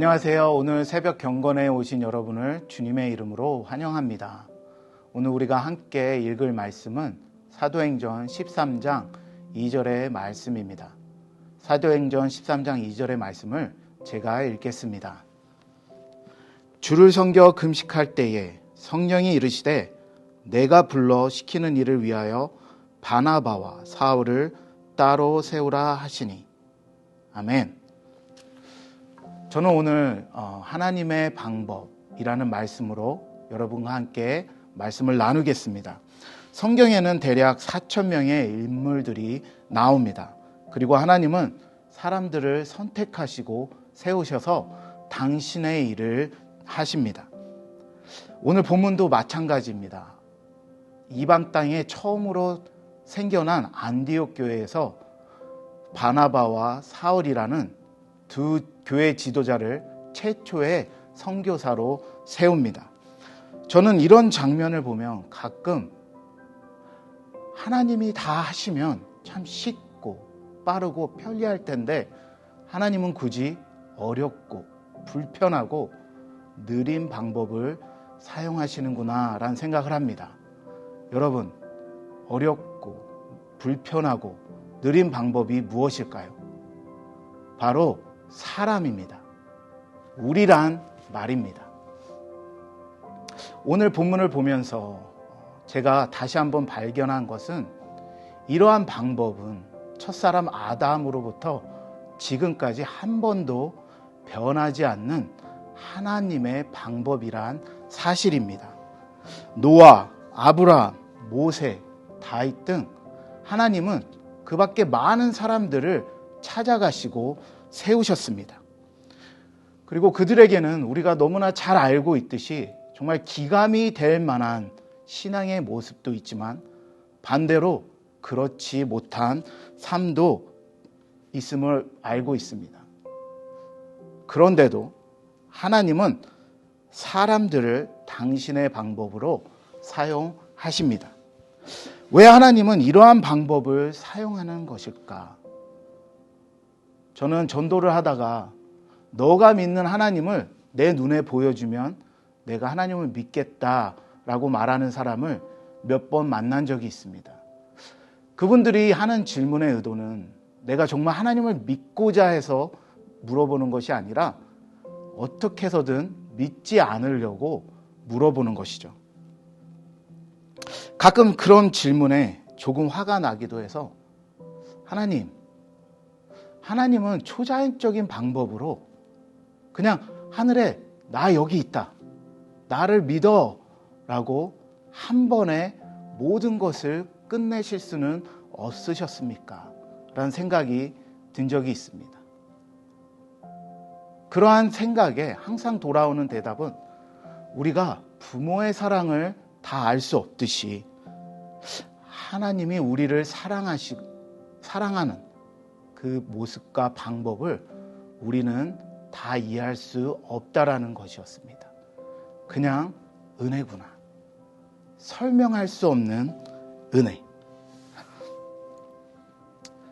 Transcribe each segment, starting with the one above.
안녕하세요. 오늘 새벽 경건에 오신 여러분을 주님의 이름으로 환영합니다. 오늘 우리가 함께 읽을 말씀은 사도행전 13장 2절의 말씀입니다. 사도행전 13장 2절의 말씀을 제가 읽겠습니다. 주를 섬겨 금식할 때에 성령이 이르시되 내가 불러 시키는 일을 위하여 바나바와 사울을 따로 세우라 하시니. 아멘. 저는 오늘 하나님의 방법이라는 말씀으로 여러분과 함께 말씀을 나누겠습니다. 성경에는 대략 4,000명의 인물들이 나옵니다. 그리고 하나님은 사람들을 선택하시고 세우셔서 당신의 일을 하십니다. 오늘 본문도 마찬가지입니다. 이방 땅에 처음으로 생겨난 안디옥 교회에서 바나바와 사울이라는 두 교회 지도자를 최초의 선교사로 세웁니다. 저는 이런 장면을 보면 가끔 하나님이 다 하시면 참 쉽고 빠르고 편리할 텐데 하나님은 굳이 어렵고 불편하고 느린 방법을 사용하시는구나 라는 생각을 합니다. 여러분, 어렵고 불편하고 느린 방법이 무엇일까요? 바로 사람입니다. 우리란 말입니다. 오늘 본문을 보면서 제가 다시 한번 발견한 것은 이러한 방법은 첫사람 아담으로부터 지금까지 한 번도 변하지 않는 하나님의 방법이란 사실입니다. 노아, 아브라함, 모세, 다윗 등 하나님은 그 밖에 많은 사람들을 찾아가시고 세우셨습니다. 그리고 그들에게는 우리가 너무나 잘 알고 있듯이 정말 기감이 될 만한 신앙의 모습도 있지만 반대로 그렇지 못한 삶도 있음을 알고 있습니다. 그런데도 하나님은 사람들을 당신의 방법으로 사용하십니다. 왜 하나님은 이러한 방법을 사용하는 것일까? 저는 전도를 하다가 너가 믿는 하나님을 내 눈에 보여주면 내가 하나님을 믿겠다라고 말하는 사람을 몇 번 만난 적이 있습니다. 그분들이 하는 질문의 의도는 내가 정말 하나님을 믿고자 해서 물어보는 것이 아니라 어떻게 해서든 믿지 않으려고 물어보는 것이죠. 가끔 그런 질문에 조금 화가 나기도 해서 하나님은 초자연적인 방법으로 그냥 하늘에 나 여기 있다, 나를 믿어 라고 한 번에 모든 것을 끝내실 수는 없으셨습니까? 라는 생각이 든 적이 있습니다. 그러한 생각에 항상 돌아오는 대답은 우리가 부모의 사랑을 다 알 수 없듯이 하나님이 우리를 사랑하는 그 모습과 방법을 우리는 다 이해할 수 없다라는 것이었습니다. 그냥 은혜구나. 설명할 수 없는 은혜.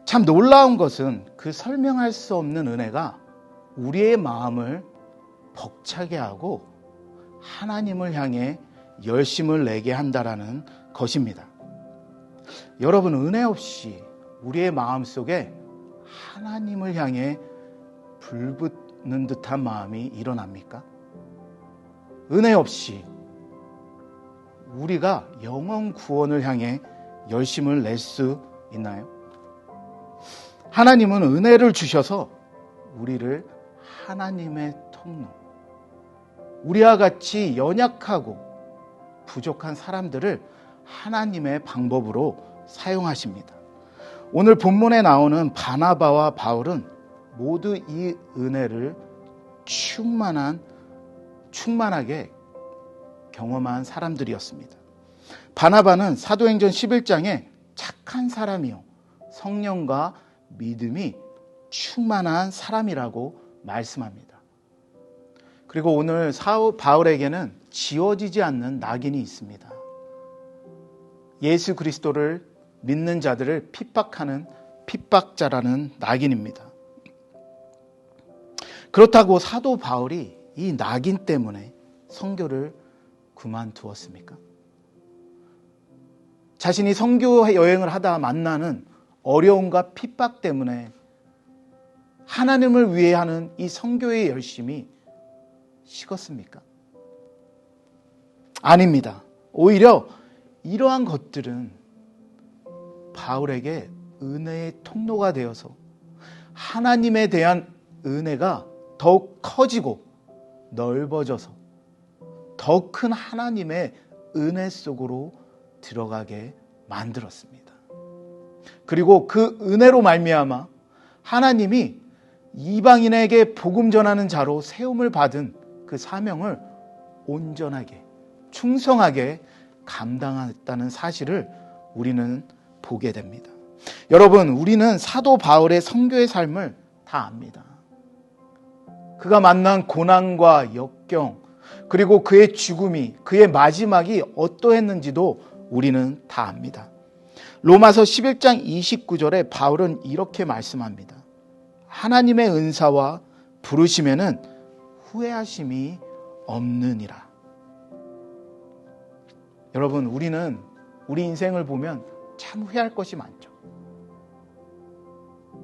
참 놀라운 것은 그 설명할 수 없는 은혜가 우리의 마음을 벅차게 하고 하나님을 향해 열심을 내게 한다라는 것입니다. 여러분, 은혜 없이 우리의 마음 속에 하나님을 향해 불붙는 듯한 마음이 일어납니까? 은혜 없이 우리가 영원 구원을 향해 열심을 낼 수 있나요? 하나님은 은혜를 주셔서 우리를 하나님의 통로, 우리와 같이 연약하고 부족한 사람들을 하나님의 방법으로 사용하십니다. 오늘 본문에 나오는 바나바와 바울은 모두 이 은혜를 충만하게 경험한 사람들이었습니다. 바나바는 사도행전 11장에 착한 사람이요 성령과 믿음이 충만한 사람이라고 말씀합니다. 그리고 오늘 바울에게는 지워지지 않는 낙인이 있습니다. 예수 그리스도를 믿는 자들을 핍박하는 핍박자라는 낙인입니다. 그렇다고 사도 바울이 이 낙인 때문에 선교를 그만두었습니까? 자신이 선교 여행을 하다 만나는 어려움과 핍박 때문에 하나님을 위해 하는 이 선교의 열심이 식었습니까? 아닙니다. 오히려 이러한 것들은 바울에게 은혜의 통로가 되어서 하나님에 대한 은혜가 더욱 커지고 넓어져서 더 큰 하나님의 은혜 속으로 들어가게 만들었습니다. 그리고 그 은혜로 말미암아 하나님이 이방인에게 복음 전하는 자로 세움을 받은 그 사명을 온전하게 충성하게 감당했다는 사실을 우리는 보게 됩니다. 여러분, 우리는 사도 바울의 선교의 삶을 다 압니다. 그가 만난 고난과 역경, 그리고 그의 죽음이, 그의 마지막이 어떠했는지도 우리는 다 압니다. 로마서 11장 29절에 바울은 이렇게 말씀합니다. 하나님의 은사와 부르심에는 후회하심이 없느니라. 여러분, 우리는 우리 인생을 보면 참 후회할 것이 많죠.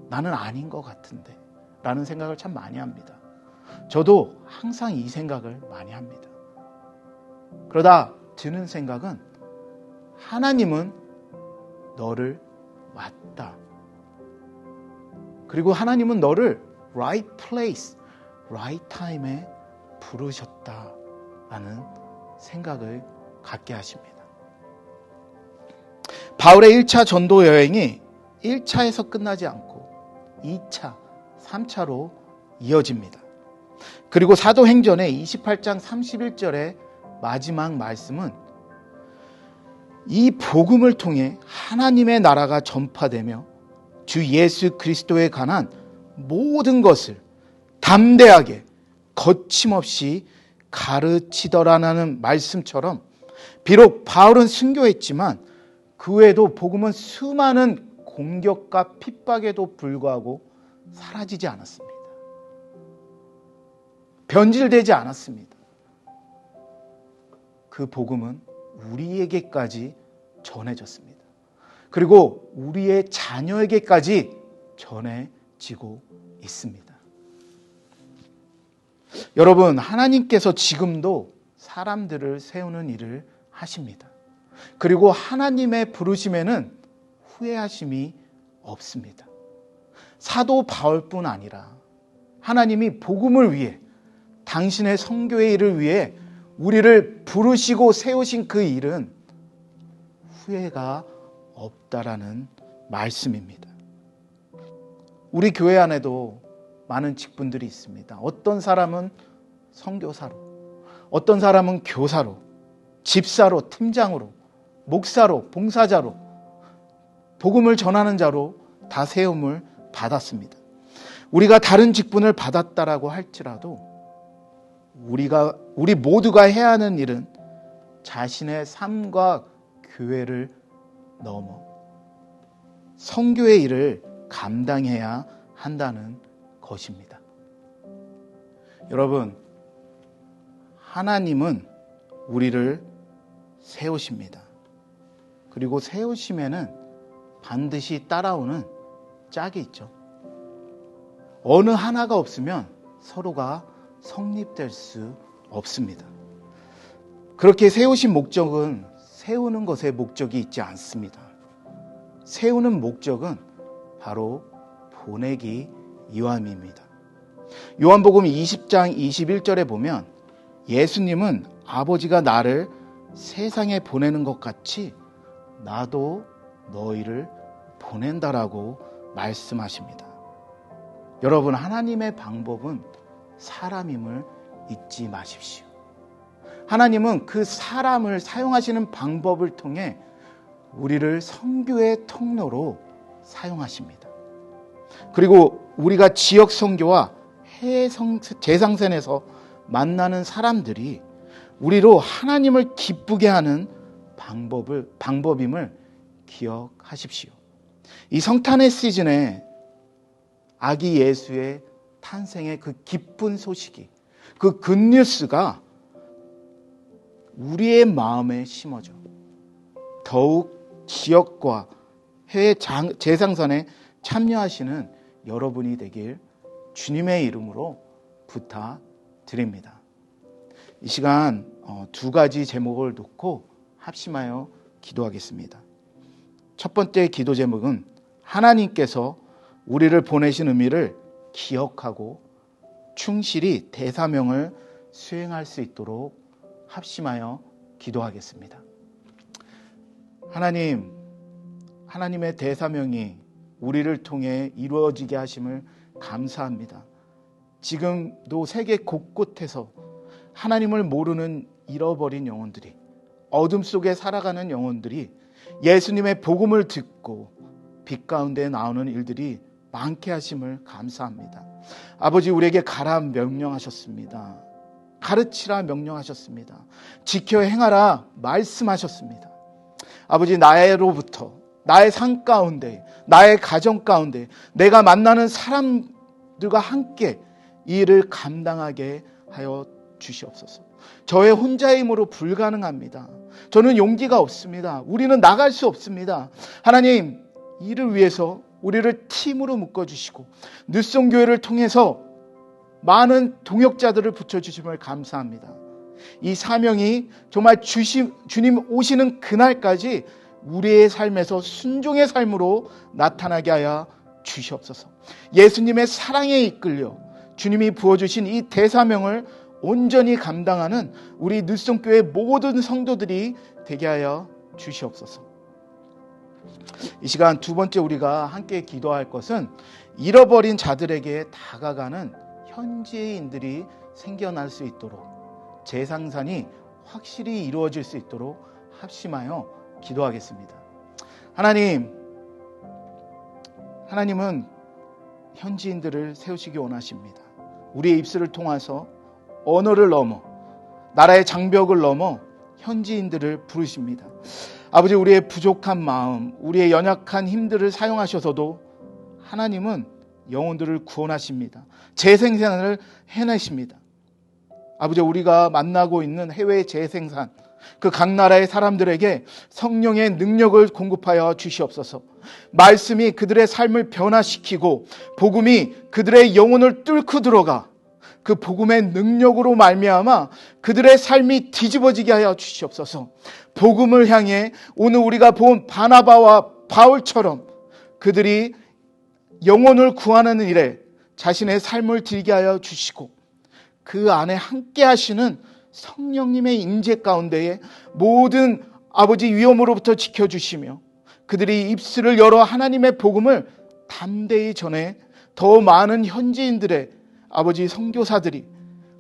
나는 아닌 것 같은데 라는 생각을 참 많이 합니다. 저도 항상 이 생각을 많이 합니다. 그러다 드는 생각은 하나님은 너를 왔다. 그리고 하나님은 너를 right place, right time에 부르셨다라는 생각을 갖게 하십니다. 바울의 1차 전도 여행이 1차에서 끝나지 않고 2차, 3차로 이어집니다. 그리고 사도행전의 28장 31절의 마지막 말씀은 이 복음을 통해 하나님의 나라가 전파되며 주 예수 그리스도에 관한 모든 것을 담대하게 거침없이 가르치더라라는 말씀처럼 비록 바울은 순교했지만 그 외에도 복음은 수많은 공격과 핍박에도 불구하고 사라지지 않았습니다. 변질되지 않았습니다. 그 복음은 우리에게까지 전해졌습니다. 그리고 우리의 자녀에게까지 전해지고 있습니다. 여러분, 하나님께서 지금도 사람들을 세우는 일을 하십니다. 그리고 하나님의 부르심에는 후회하심이 없습니다. 사도 바울뿐 아니라 하나님이 복음을 위해 당신의 선교의 일을 위해 우리를 부르시고 세우신 그 일은 후회가 없다라는 말씀입니다. 우리 교회 안에도 많은 직분들이 있습니다. 어떤 사람은 선교사로, 어떤 사람은 교사로, 집사로, 팀장으로, 목사로, 봉사자로, 복음을 전하는 자로 다 세움을 받았습니다. 우리가 다른 직분을 받았다라고 할지라도 우리 모두가 해야 하는 일은 자신의 삶과 교회를 넘어 선교의 일을 감당해야 한다는 것입니다. 여러분, 하나님은 우리를 세우십니다. 그리고 세우심에는 반드시 따라오는 짝이 있죠. 어느 하나가 없으면 서로가 성립될 수 없습니다. 그렇게 세우신 목적은 세우는 것에 목적이 있지 않습니다. 세우는 목적은 바로 보내기 위함입니다. 요한복음 20장 21절에 보면 예수님은 아버지가 나를 세상에 보내는 것 같이 나도 너희를 보낸다라고 말씀하십니다. 여러분, 하나님의 방법은 사람임을 잊지 마십시오. 하나님은 그 사람을 사용하시는 방법을 통해 우리를 선교의 통로로 사용하십니다. 그리고 우리가 지역 선교와 해외 재상선에서 만나는 사람들이 우리로 하나님을 기쁘게 하는 방법임을 기억하십시오. 이 성탄의 시즌에 아기 예수의 탄생의 그 기쁜 소식이, 그 굿뉴스가 우리의 마음에 심어져 더욱 기억과 해외 재상선에 참여하시는 여러분이 되길 주님의 이름으로 부탁드립니다. 이 시간 두 가지 제목을 놓고 합심하여 기도하겠습니다. 첫 번째 기도 제목은 하나님께서 우리를 보내신 의미를 기억하고 충실히 대사명을 수행할 수 있도록 합심하여 기도하겠습니다. 하나님, 하나님의 대사명이 우리를 통해 이루어지게 하심을 감사합니다. 지금도 세계 곳곳에서 하나님을 모르는 잃어버린 영혼들이, 어둠 속에 살아가는 영혼들이 예수님의 복음을 듣고 빛 가운데 나오는 일들이 많게 하심을 감사합니다. 아버지, 우리에게 가라 명령하셨습니다. 가르치라 명령하셨습니다. 지켜 행하라 말씀하셨습니다. 아버지, 나로부터, 나의 삶 가운데, 나의 가정 가운데, 내가 만나는 사람들과 함께 이 일을 감당하게 하여 주시옵소서. 저의 혼자의 힘으로 불가능합니다. 저는 용기가 없습니다. 우리는 나갈 수 없습니다. 하나님, 이를 위해서 우리를 팀으로 묶어주시고 늦송교회를 통해서 많은 동역자들을 붙여주심을 감사합니다. 이 사명이 정말 주님 오시는 그날까지 우리의 삶에서 순종의 삶으로 나타나게 하여 주시옵소서. 예수님의 사랑에 이끌려 주님이 부어주신 이 대사명을 온전히 감당하는 우리 늦송교회 모든 성도들이 되게 하여 주시옵소서. 이 시간 두 번째 우리가 함께 기도할 것은 잃어버린 자들에게 다가가는 현지인들이 생겨날 수 있도록 재상산이 확실히 이루어질 수 있도록 합심하여 기도하겠습니다. 하나님은 현지인들을 세우시기 원하십니다. 우리의 입술을 통해서 언어를 넘어, 나라의 장벽을 넘어 현지인들을 부르십니다. 아버지, 우리의 부족한 마음, 우리의 연약한 힘들을 사용하셔서도 하나님은 영혼들을 구원하십니다. 재생산을 해내십니다. 아버지, 우리가 만나고 있는 해외 재생산, 그 각 나라의 사람들에게 성령의 능력을 공급하여 주시옵소서. 말씀이 그들의 삶을 변화시키고 복음이 그들의 영혼을 뚫고 들어가 그 복음의 능력으로 말미암아 그들의 삶이 뒤집어지게 하여 주시옵소서. 복음을 향해 오늘 우리가 본 바나바와 바울처럼 그들이 영혼을 구하는 일에 자신의 삶을 드리게 하여 주시고 그 안에 함께 하시는 성령님의 임재 가운데에 모든 아버지 위험으로부터 지켜주시며 그들이 입술을 열어 하나님의 복음을 담대히 전해 더 많은 현지인들의 아버지 선교사들이,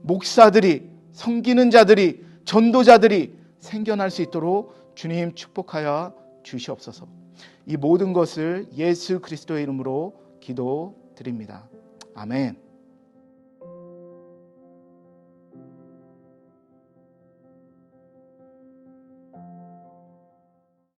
목사들이, 섬기는 자들이, 전도자들이 생겨날 수 있도록 주님 축복하여 주시옵소서. 이 모든 것을 예수 그리스도의 이름으로 기도드립니다. 아멘.